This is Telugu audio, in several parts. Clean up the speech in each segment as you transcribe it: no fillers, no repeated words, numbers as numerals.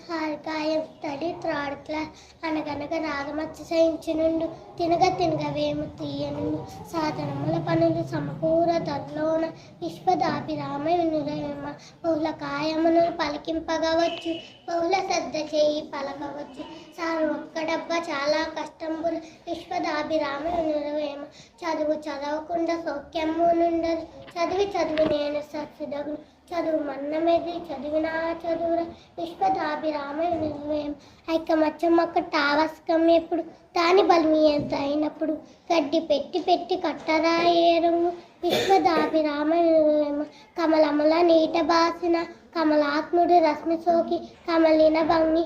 హారికాయం స్టడీ థర్డ్ క్లాస్ అనగనగా రాగమచ్చ సహించినుండు తినగ వేము తీయనుండు సాధనముల పనులు సమకూర తల్లోన విశ్వదాభిరామ వినురవేమ బహుళ కాయమును పలికింపగవచ్చు బహుళ శ్రద్ధ చేయి పలకవచ్చు సారు ఒక్కడబ్బ చాలా కష్టంబుల విశ్వదాభిరామ వినురవేమ చదవకుండా సౌఖ్యము నుండదు చదివి నేను సత్సుదగును చదువు మన్నమెది చదివినా చదువురా విశ్వదాభిరామ వినురవేమ ఐకమచ్చమ్మక్క టావస్కం ఎప్పుడు దాని బలిమి ఎంత అయినప్పుడు గడ్డి పెట్టి కట్టరా ఏరుము విశ్వదాభిరామ వినురవేమ కమలముల నీట బాసిన కమలాత్ముడు రశ్మి సోకి కమలిన భంగి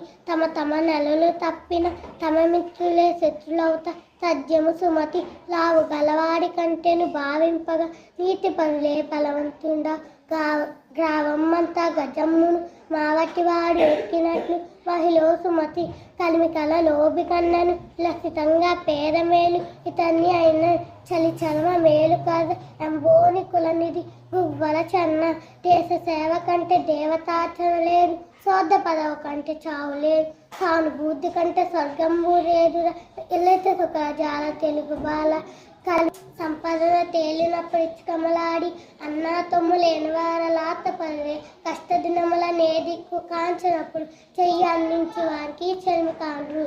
తమ నెలలు తప్పిన తమ మిత్రులే శత్రులవుతా సత్యము సుమతి లావు గలవాడి కంటేను భావింపగా నీతి పనులే బలవంతుండా గ్రావమ్మంతా గజమ్మును మావటివాడు ఎక్కినట్లు మహిళ సుమతి కలిమికల లోబి కన్నను లసితంగా పేరమేలు ఇతన్ని అయిన చలిచలమ మేలు కాదు ఎంబోని కులనిధి గువ్వల చన్న దేశ సేవ కంటే దేవతార్చన లేదు శోద్ధ పదవ కంటే చావు లేదు సానుభూతి కంటే స్వర్గంబు లేదురా ఇల్లైతే సుఖజాల తెలుగు బాల సంపదన తేలినప్పుడు ఇచ్చుకమలాడి అన్నా తొమ్ము లేని వారలాత పనులే కష్టదినముల నేదిక్కు కాంచినప్పుడు చెయ్యి అందించి వారికి చెలిమి కాండ్రు.